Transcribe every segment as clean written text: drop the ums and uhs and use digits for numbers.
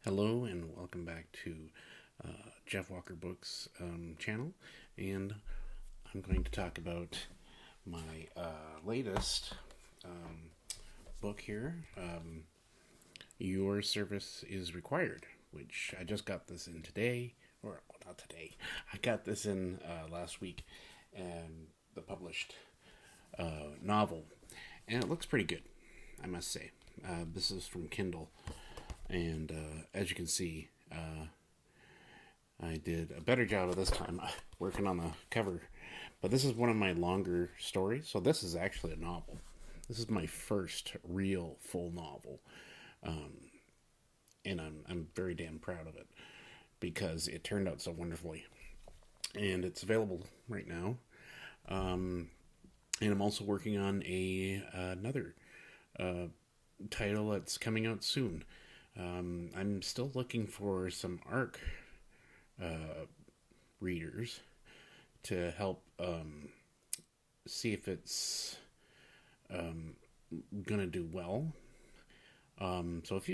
Hello and welcome back to Jeff Walker Books channel, and I'm going to talk about my latest book here. Your Service is Required, which I just got this in today, or well, not today. I got this in last week, and the published novel, and it looks pretty good, I must say. This is from Kindle. And as you can see, I did a better job of this time working on the cover. But this is one of my longer stories, so this is actually a novel. This is my first real full novel, and I'm very damn proud of it because it turned out so wonderfully. And it's available right now. And I'm also working on another title that's coming out soon. I'm still looking for some ARC readers to help see if it's gonna do well. So if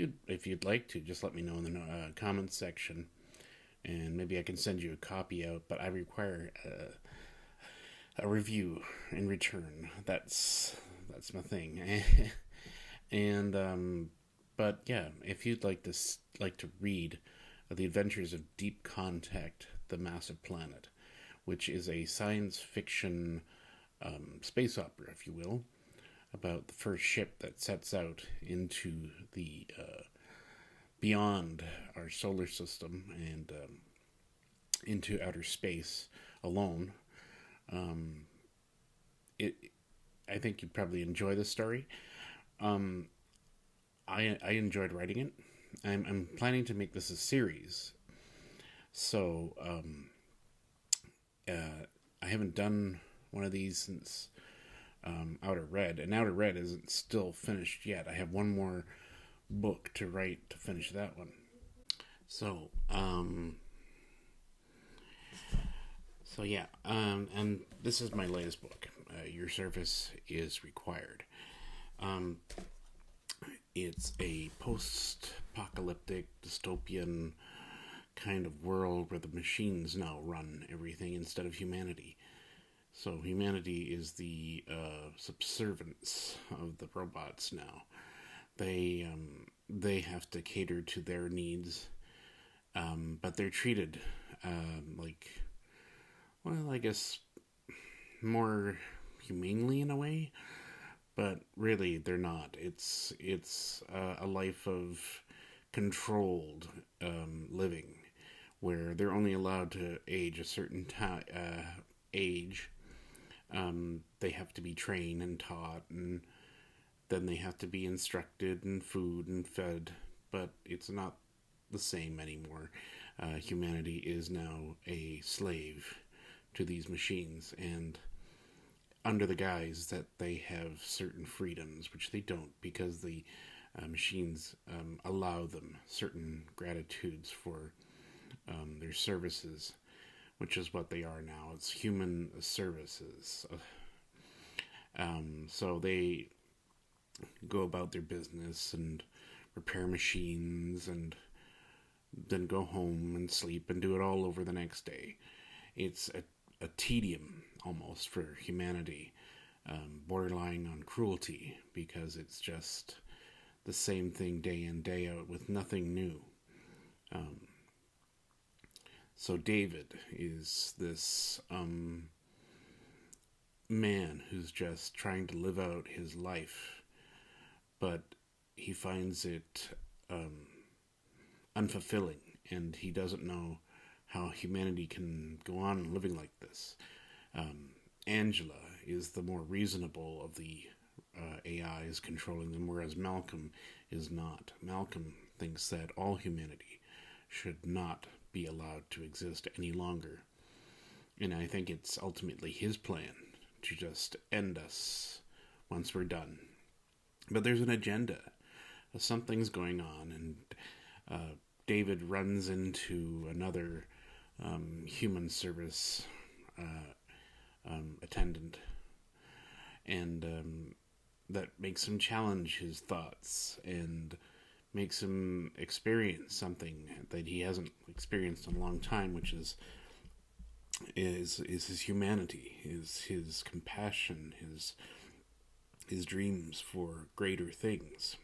you'd like to, just let me know in the comments section, and maybe I can send you a copy out. But I require a review in return. That's my thing. And but yeah, if you'd like to read The Adventures of Deep Contact, the Massive Planet, which is a science fiction space opera, if you will, about the first ship that sets out into the beyond our solar system and into outer space alone. I think you'd probably enjoy the story. I enjoyed writing it. I'm planning to make this a series. So I haven't done one of these since Outer Red, and Outer Red isn't still finished yet. I have one more book to write to finish that one. So yeah, and this is my latest book. Your Service is Required. It's a post-apocalyptic, dystopian kind of world where the machines now run everything instead of humanity. So humanity is the subservience of the robots now. They have to cater to their needs, but they're treated like, well, I guess more humanely in a way. But really, they're not. It's a life of controlled living, where they're only allowed to age a certain age. They have to be trained and taught, and then they have to be instructed and food and fed. But it's not the same anymore. Humanity is now a slave to these machines, and under the guise that they have certain freedoms, which they don't, because the machines allow them certain gratitudes for their services, which is what they are now. It's human services. So they go about their business and repair machines and then go home and sleep and do it all over the next day. It's a tedium almost for humanity, borderline on cruelty, because it's just the same thing day in, day out with nothing new. So David is this man who's just trying to live out his life, but he finds it unfulfilling, and he doesn't know how humanity can go on living like this. Angela is the more reasonable of the AIs controlling them, whereas Malcolm is not. Malcolm thinks that all humanity should not be allowed to exist any longer. And I think it's ultimately his plan to just end us once we're done. But there's an agenda. Something's going on, and David runs into another human service attendant, and that makes him challenge his thoughts and makes him experience something that he hasn't experienced in a long time, which is his humanity, is his compassion, his dreams for greater things.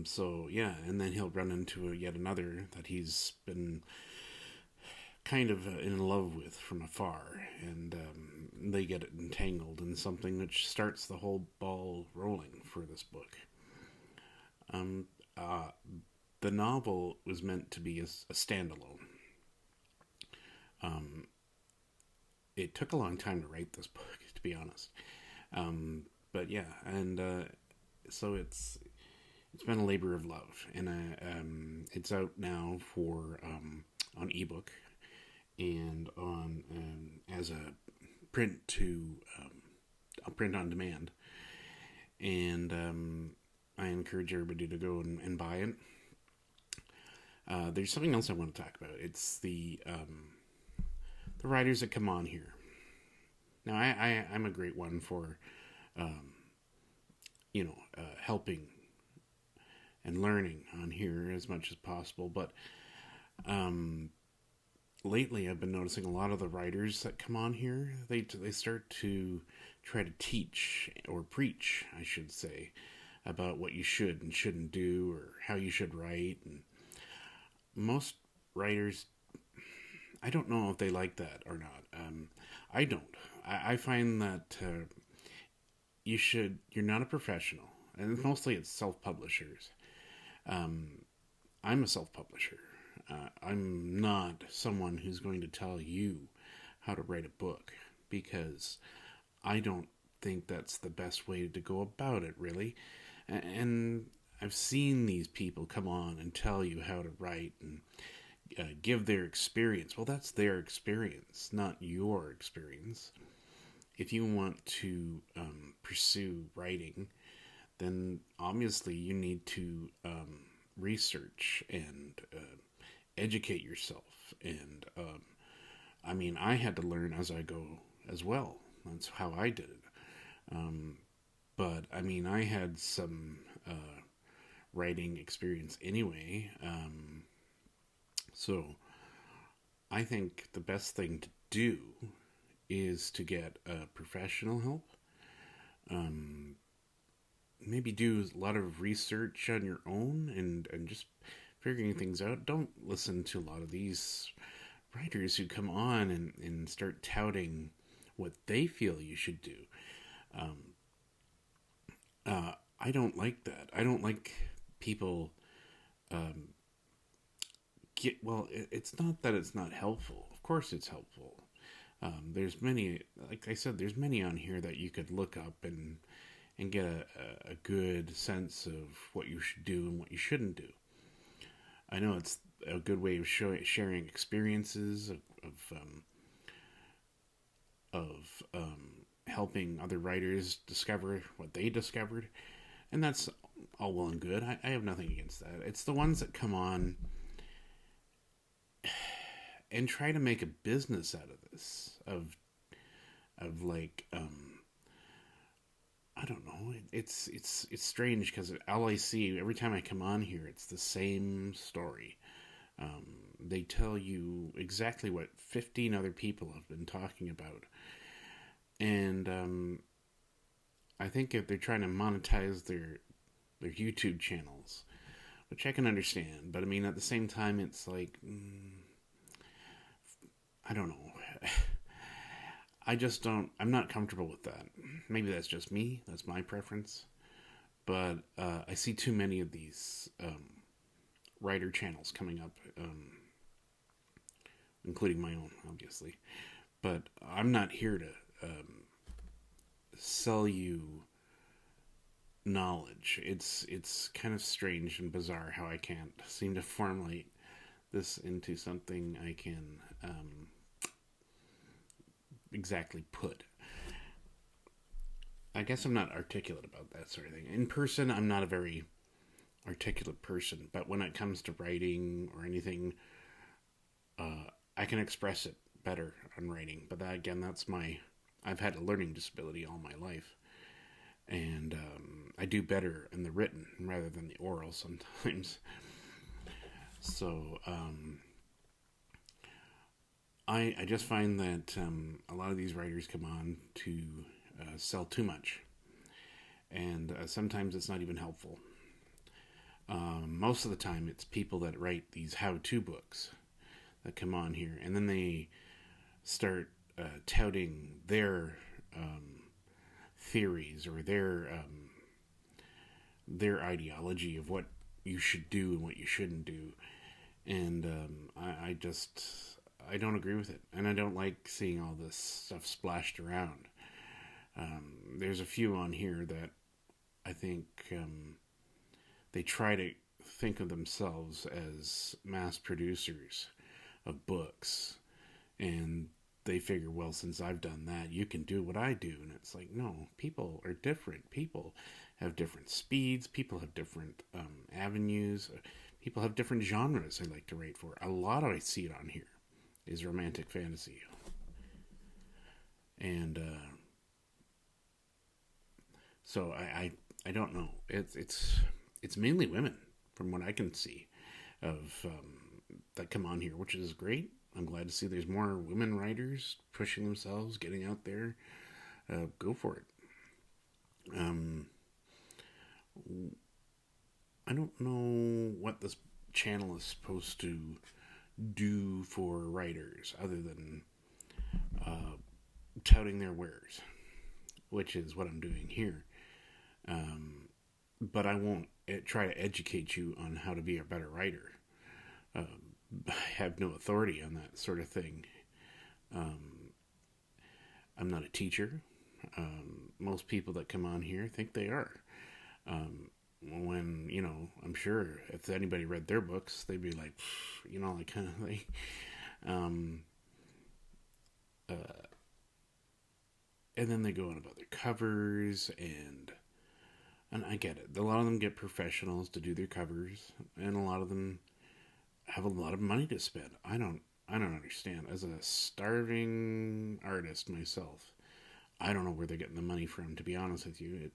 So yeah, and then he'll run into yet another that he's been kind of in love with from afar, and they get entangled in something which starts the whole ball rolling for this book. Um, uh, the novel was meant to be a standalone. Um, it took a long time to write this book, to be honest. But yeah, and so it's been a labor of love, and it's out now for on ebook and on as a a print on demand, and I encourage everybody to go and buy it. There's something else I want to talk about. It's the writers that come on here. Now, I'm a great one for, helping and learning on here as much as possible. But lately, I've been noticing a lot of the writers that come on here. They start to try to teach or preach, I should say, about what you should and shouldn't do, or how you should write. And most writers, I don't know if they like that or not. I don't. I find that you're not a professional, and mostly it's self-publishers. I'm a self-publisher. I'm not someone who's going to tell you how to write a book, because I don't think that's the best way to go about it, really. And I've seen these people come on and tell you how to write and give their experience. Well, that's their experience, not your experience. If you want to pursue writing, then obviously you need to research and educate yourself. And I mean, I had to learn as I go as well. That's how I did it. But I mean, I had some writing experience anyway. So I think the best thing to do is to get professional help. Maybe do a lot of research on your own and just figuring things out. Don't listen to a lot of these writers who come on and start touting what they feel you should do. I don't like that. I don't like people it's not that it's not helpful. Of course it's helpful. There's many, like I said, there's many on here that you could look up and get a good sense of what you should do and what you shouldn't do. I know it's a good way of sharing experiences of helping other writers discover what they discovered, and that's all well and good. I have nothing against that. It's the ones that come on and try to make a business out of this, of like I don't know. It's strange, because all I see every time I come on here, it's the same story. They tell you exactly what 15 other people have been talking about, and I think if they're trying to monetize their YouTube channels, which I can understand, but I mean at the same time, it's like I don't know. I'm not comfortable with that. Maybe that's just me. That's my preference. But I see too many of these writer channels coming up, including my own, obviously. But I'm not here to sell you knowledge. It's kind of strange and bizarre how I can't seem to formulate this into something I can exactly put. I guess I'm not articulate about that sort of thing. In person, I'm not a very articulate person, but when it comes to writing or anything, I can express it better on writing. But that, again, I've had a learning disability all my life. and I do better in the written rather than the oral sometimes. So I just find that a lot of these writers come on to sell too much, and sometimes it's not even helpful. Most of the time, it's people that write these how-to books that come on here, and then they start touting their theories or their ideology of what you should do and what you shouldn't do, and I don't agree with it, and I don't like seeing all this stuff splashed around. There's a few on here that I think they try to think of themselves as mass producers of books, and they figure, well, since I've done that, you can do what I do. And it's like, no, people are different. People have different speeds. People have different avenues. People have different genres they like to write for. A lot of I see it on here is romantic fantasy, and so I don't know. It's mainly women from what I can see of that come on here, which is great. I'm glad to see there's more women writers pushing themselves, getting out there. Go for it. I don't know what this channel is supposed to do for writers other than touting their wares, which is what I'm doing here. But I won't try to educate you on how to be a better writer. I have no authority on that sort of thing. I'm not a teacher. Most people that come on here think they are. When, I'm sure if anybody read their books, they'd be like, like kind of thing. And then they go on about their covers, and I get it. A lot of them get professionals to do their covers, and a lot of them have a lot of money to spend. I don't understand. As a starving artist myself, I don't know where they're getting the money from, to be honest with you.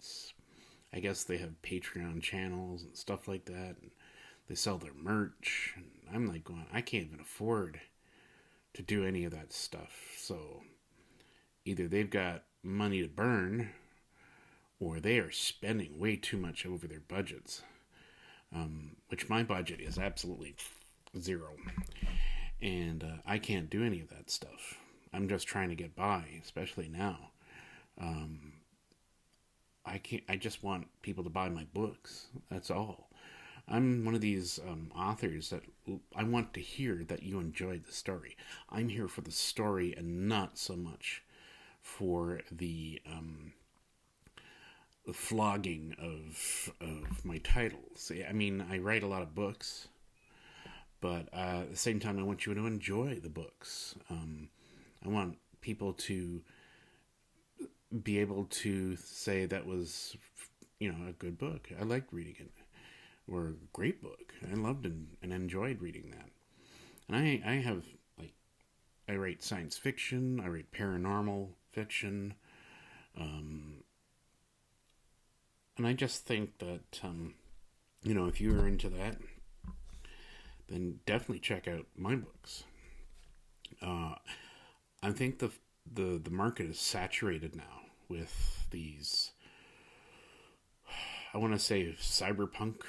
I guess they have Patreon channels and stuff like that, and they sell their merch, and I'm like going, I can't even afford to do any of that stuff. So either they've got money to burn, or they are spending way too much over their budgets, which my budget is absolutely zero, and I can't do any of that stuff. I'm just trying to get by, especially now. I just want people to buy my books. That's all. I'm one of these authors that I want to hear that you enjoyed the story. I'm here for the story and not so much for the flogging of my titles. I mean, I write a lot of books, but at the same time, I want you to enjoy the books. I want people to be able to say that was, a good book. I liked reading it. Or a great book. I loved and enjoyed reading that. And I have, I write science fiction. I write paranormal fiction. And I just think that, if you're into that, then definitely check out my books. I think the market is saturated now with these, I want to say, cyberpunk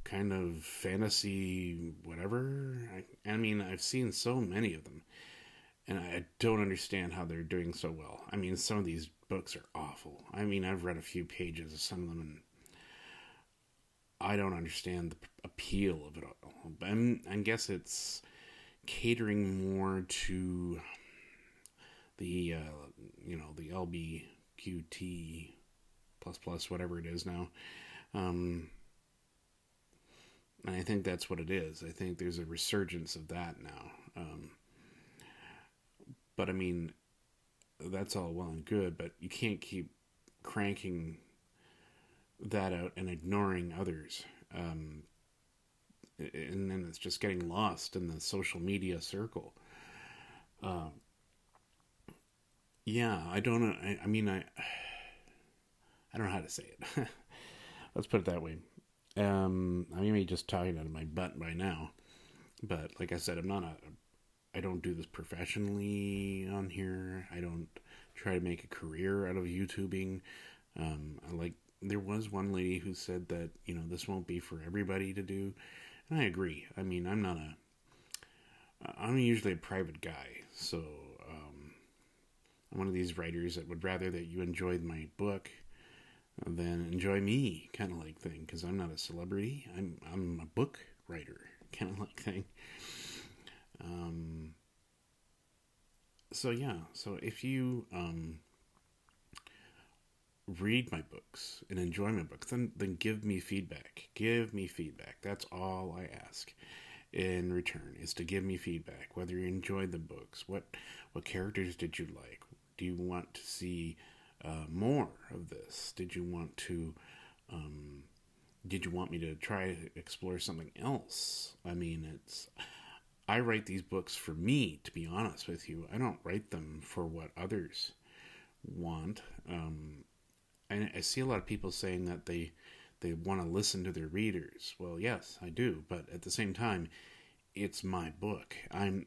kind of fantasy whatever. I mean, I've seen so many of them, and I don't understand how they're doing so well. I mean, some of these books are awful. I mean, I've read a few pages of some of them, and I don't understand the appeal of it all. I guess it's catering more to the the LBQT plus whatever it is now, and I think that's what it is. I think there's a resurgence of that now, but I mean, that's all well and good, but you can't keep cranking that out and ignoring others, and then it's just getting lost in the social media circle. Yeah, I don't know. I mean, I I don't know how to say it. Let's put it that way. I may be just talking out of my butt by now, but like I said, I don't do this professionally on here. I don't try to make a career out of YouTubing. There was one lady who said that, this won't be for everybody to do. And I agree. I mean, I'm usually a private guy. So, I'm one of these writers that would rather that you enjoyed my book than enjoy me, kind of like thing. Because I'm not a celebrity. I'm a book writer, kind of like thing. So yeah, so if you read my books and enjoy my books, then give me feedback. Give me feedback. That's all I ask in return, is to give me feedback. Whether you enjoyed the books, what characters did you like? Do you want to see more of this? Did you want me to try to explore something else? I mean, I write these books for me, to be honest with you. I don't write them for what others want. And I see a lot of people saying that they want to listen to their readers. Well, yes, I do, but at the same time, it's my book.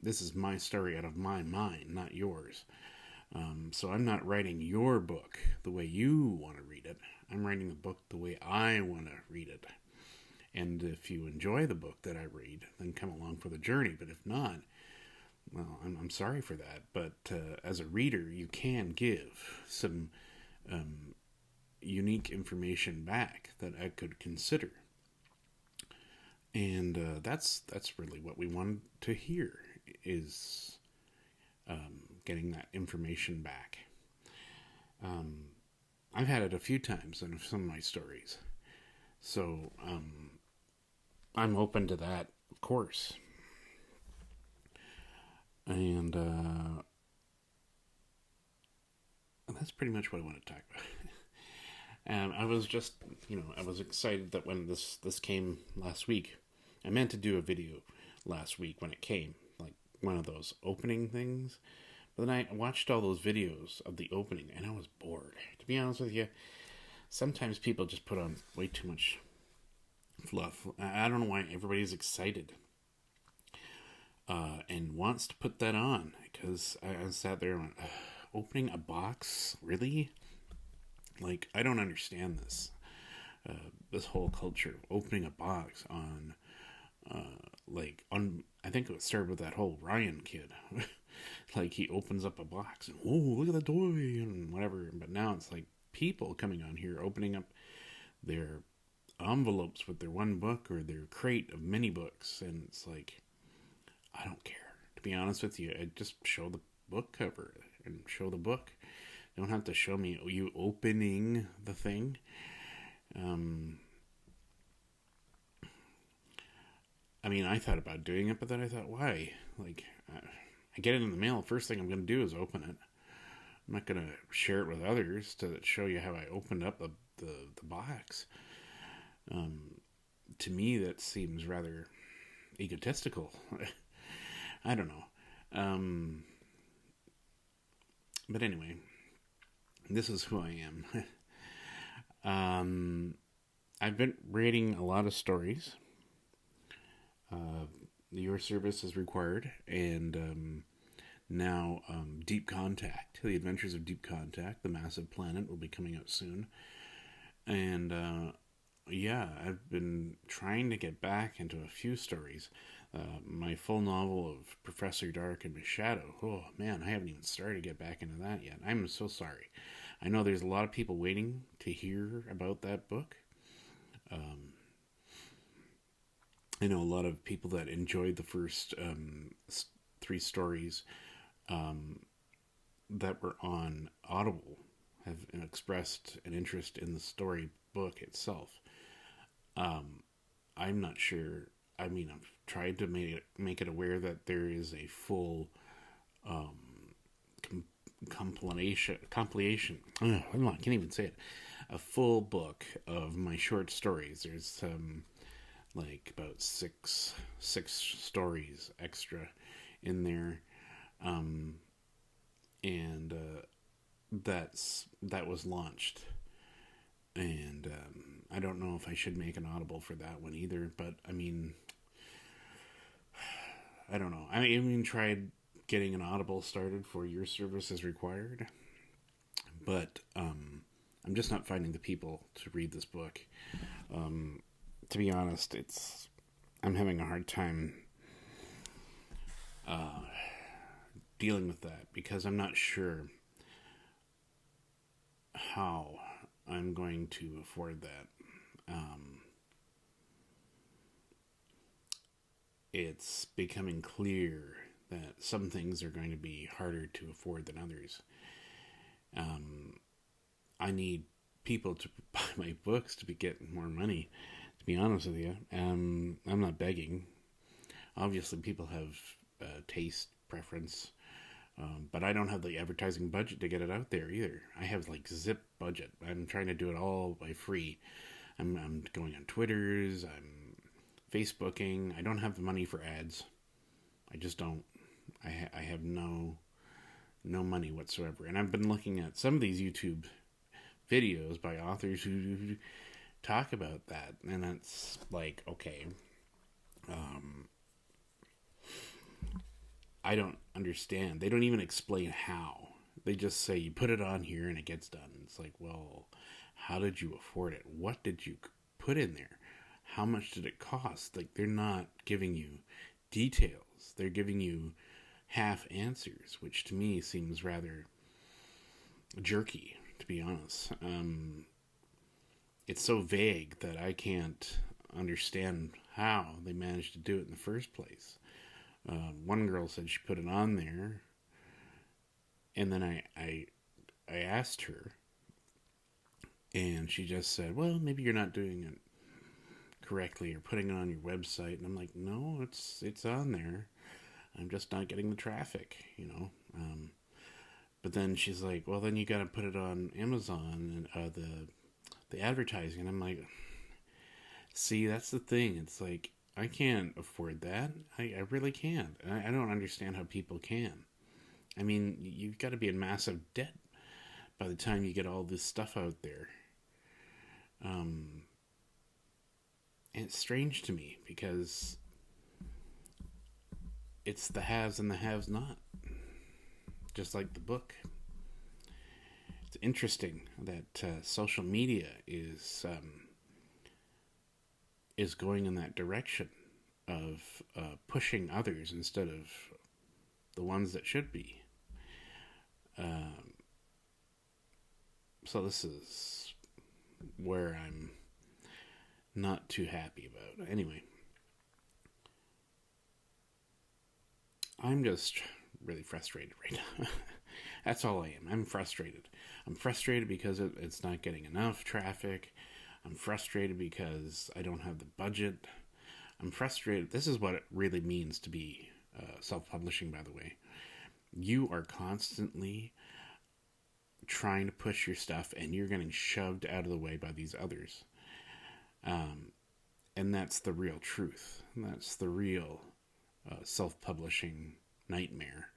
This is my story out of my mind, not yours. So I'm not writing your book the way you want to read it. I'm writing the book the way I want to read it. And if you enjoy the book that I read, then come along for the journey. But if not, well, I'm sorry for that. But as a reader, you can give some unique information back that I could consider. And that's really what we wanted to hear, is getting that information back. I've had it a few times in some of my stories. So I'm open to that, of course. And that's pretty much what I want to talk about. And I was just, I was excited that when this came last week, I meant to do a video last week when it came, like one of those opening things. But then I watched all those videos of the opening, and I was bored. To be honest with you, sometimes people just put on way too much fluff. I don't know why everybody's excited and wants to put that on, because I sat there and went, opening a box? Really? Like, I don't understand this. This whole culture, opening a box on, I think it started with that whole Ryan kid. Like, he opens up a box and, oh, look at the toy, and whatever. But now it's like people coming on here, opening up their envelopes with their one book or their crate of mini books. And it's like, I don't care. To be honest with you, I just show the book cover and show the book. You don't have to show me you opening the thing. I mean, I thought about doing it, but then I thought, why? Like, I get it in the mail. First thing I'm going to do is open it. I'm not going to share it with others to show you how I opened up the box. To me, that seems rather egotistical. I don't know. But anyway, this is who I am. I've been reading a lot of stories. Your service is required, and now Deep Contact, The Adventures of Deep Contact, The Massive Planet, will be coming out soon. And yeah, I've been trying to get back into a few stories. My full novel of Professor Dark and Miss Shadow. Oh man, I haven't even started to get back into that yet. I'm so sorry. I know there's a lot of people waiting to hear about that book. I know a lot of people that enjoyed the first 3 stories that were on Audible have expressed an interest in the story book itself. I'm not sure. I mean, I've tried to make it aware that there is a full compilation. I can't even say it. A full book of my short stories. There's like about six stories extra in there, and that was launched And I don't know if I should make an Audible for that one either, but I mean, I don't know. I even tried getting an Audible started for Your Service is Required, but I'm just not finding the people to read this book. To be honest, I'm having a hard time dealing with that because I'm not sure how I'm going to afford that. It's becoming clear that some things are going to be harder to afford than others. I need people to buy my books to be getting more money, to be honest with you. I'm not begging. Obviously, people have taste, preference, but I don't have the advertising budget to get it out there either. I have like zip budget. I'm trying to do it all by free. I'm going on Twitters. I'm Facebooking. I don't have the money for ads. I just don't. I have no money whatsoever. And I've been looking at some of these YouTube videos by authors who talk about that, and it's like, okay, I don't understand. They don't even explain how. They just say you put it on here and it gets done. It's like, well, how did you afford it? What did you put in there? How much did it cost? Like, they're not giving you details. They're giving you half answers, which to me seems rather jerky, to be honest. It's so vague that I can't understand how they managed to do it in the first place. One girl said she put it on there, and then I asked her, and she just said, well, maybe you're not doing it correctly or putting it on your website. And I'm like, no, it's on there. I'm just not getting the traffic, you know. But then she's like, well, then you got to put it on Amazon and the advertising. And I'm like, see, that's the thing. It's like, I can't afford that. I really can't. I don't understand how people can. I mean, you've got to be in massive debt by the time you get all this stuff out there. And it's strange to me because it's the haves and the haves not. Just like the book. It's interesting that social media is going in that direction of pushing others instead of the ones that should be. So this is where I'm not too happy about. Anyway, I'm just really frustrated right now. That's all I am. I'm frustrated. I'm frustrated because it's not getting enough traffic. I'm frustrated because I don't have the budget. I'm frustrated. This is what it really means to be self-publishing, by the way. You are constantly trying to push your stuff and you're getting shoved out of the way by these others. And that's the real truth. That's the real self-publishing nightmare.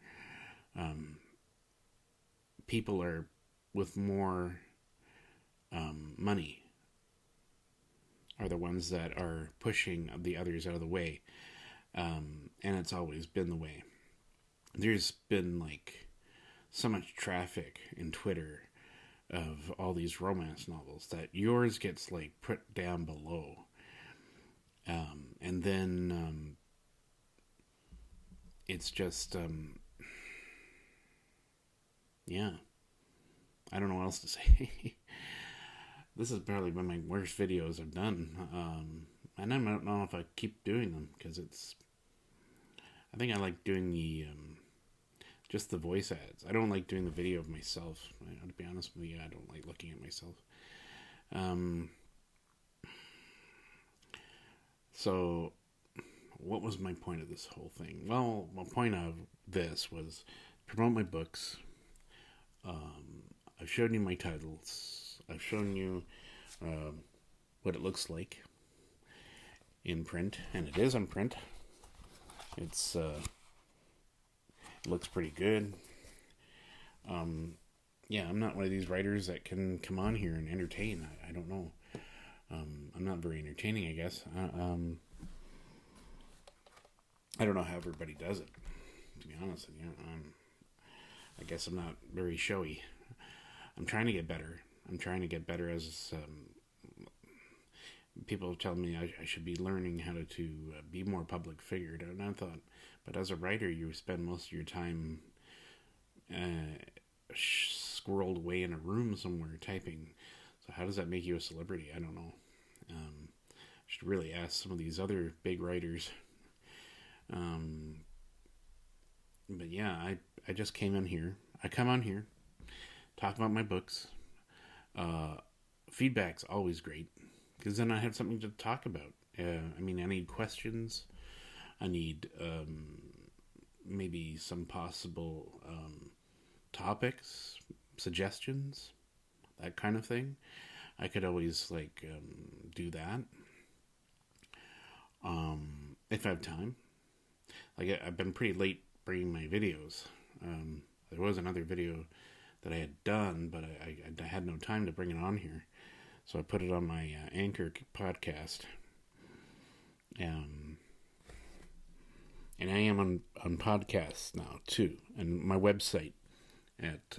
People are with more money are the ones that are pushing the others out of the way. And it's always been the way. There's been like so much traffic in Twitter of all these romance novels that yours gets like put down below. And then it's just, yeah, I don't know what else to say. This is probably one of my worst videos I've done. And I don't know if I keep doing them because I think I like doing just the voice ads. I don't like doing the video of myself. To be honest with you, I don't like looking at myself. So, what was my point of this whole thing? Well, my point of this was promote my books. I've shown you my titles. I've shown you what it looks like in print, and it is in print. It looks pretty good. yeah, I'm not one of these writers that can come on here and entertain. I don't know. I'm not very entertaining, I guess. I don't know how everybody does it, to be honest with you. I guess I'm not very showy. I'm trying to get better. I'm trying to get better as people tell me I should be learning how to be more public figured. And I thought, but as a writer, you spend most of your time squirreled away in a room somewhere typing. So how does that make you a celebrity? I don't know. I should really ask some of these other big writers. But yeah, I just came in here. I come on here, talk about my books. Feedback's always great because then I have something to talk about. I mean, I need questions. I need maybe some possible topics, suggestions, that kind of thing. I could always do that if I have time. Like I've been pretty late bringing my videos. There was another video that I had done, but I had no time to bring it on here, so I put it on my Anchor podcast. And I am on podcasts now too, and my website at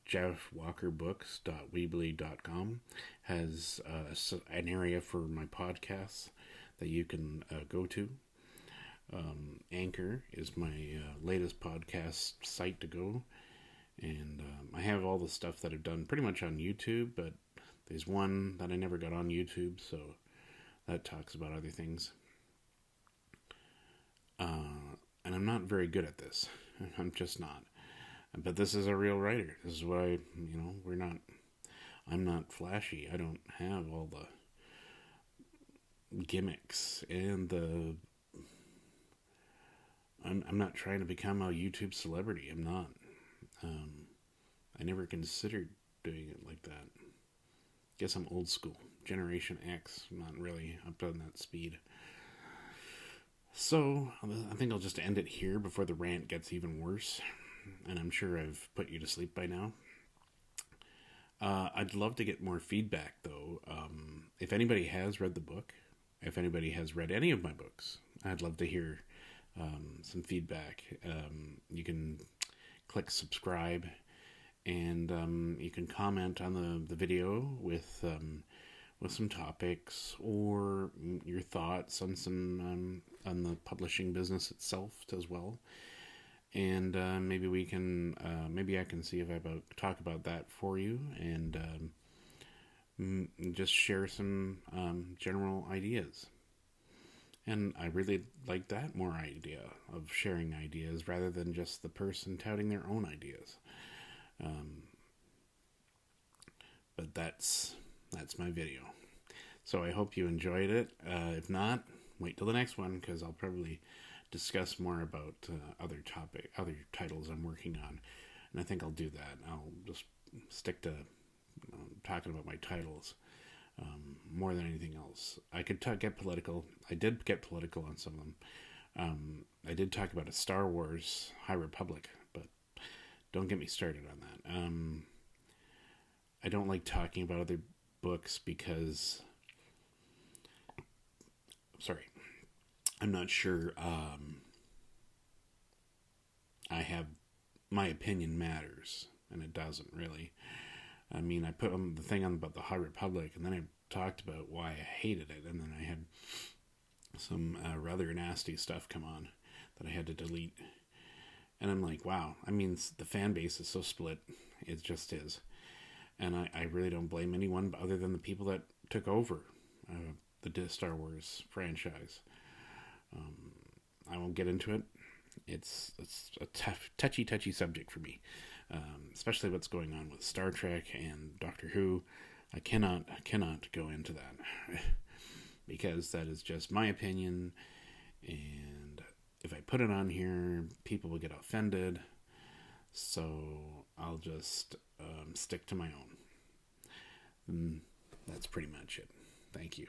jeffwalkerbooks.weebly.com has an area for my podcasts that you can go to. Anchor is my latest podcast site to go, and I have all the stuff that I've done pretty much on YouTube, but there's one that I never got on YouTube, so that talks about other things. And I'm not very good at this. I'm just not. But this is a real writer. This is what I'm not flashy. I don't have all the gimmicks and I'm not trying to become a YouTube celebrity. I'm not. I never considered doing it like that. Guess I'm old school. Generation X. I'm not really up on that speed. So, I think I'll just end it here before the rant gets even worse. And I'm sure I've put you to sleep by now. I'd love to get more feedback, though. If anybody has read the book, if anybody has read any of my books, I'd love to hear some feedback. You can click subscribe, and you can comment on the video with some topics or your thoughts on some on the publishing business itself as well. And maybe we can maybe I can see if I talk about that for you, and just share some general ideas. And I really like that more idea of sharing ideas rather than just the person touting their own ideas. But that's my video. So I hope you enjoyed it. If not, wait till the next one, because I'll probably discuss more about other titles I'm working on. And I think I'll do that. I'll just stick to talking about my titles more than anything else. I could get political. I did get political on some of them. I did talk about a Star Wars High Republic, but don't get me started on that. I don't like talking about other books because... Sorry. I'm not sure I have... My opinion matters, and it doesn't really. I mean, I put the thing on about the High Republic, and then I talked about why I hated it, and then I had some rather nasty stuff come on that I had to delete. And I'm like, wow, I mean, the fan base is so split. It just is. And I really don't blame anyone other than the people that took over the Star Wars franchise. I won't get into it. It's a touchy subject for me, especially what's going on with Star Trek and Doctor Who. I cannot go into that because that is just my opinion, and if I put it on here, people will get offended. So I'll just stick to my own. And that's pretty much it. Thank you.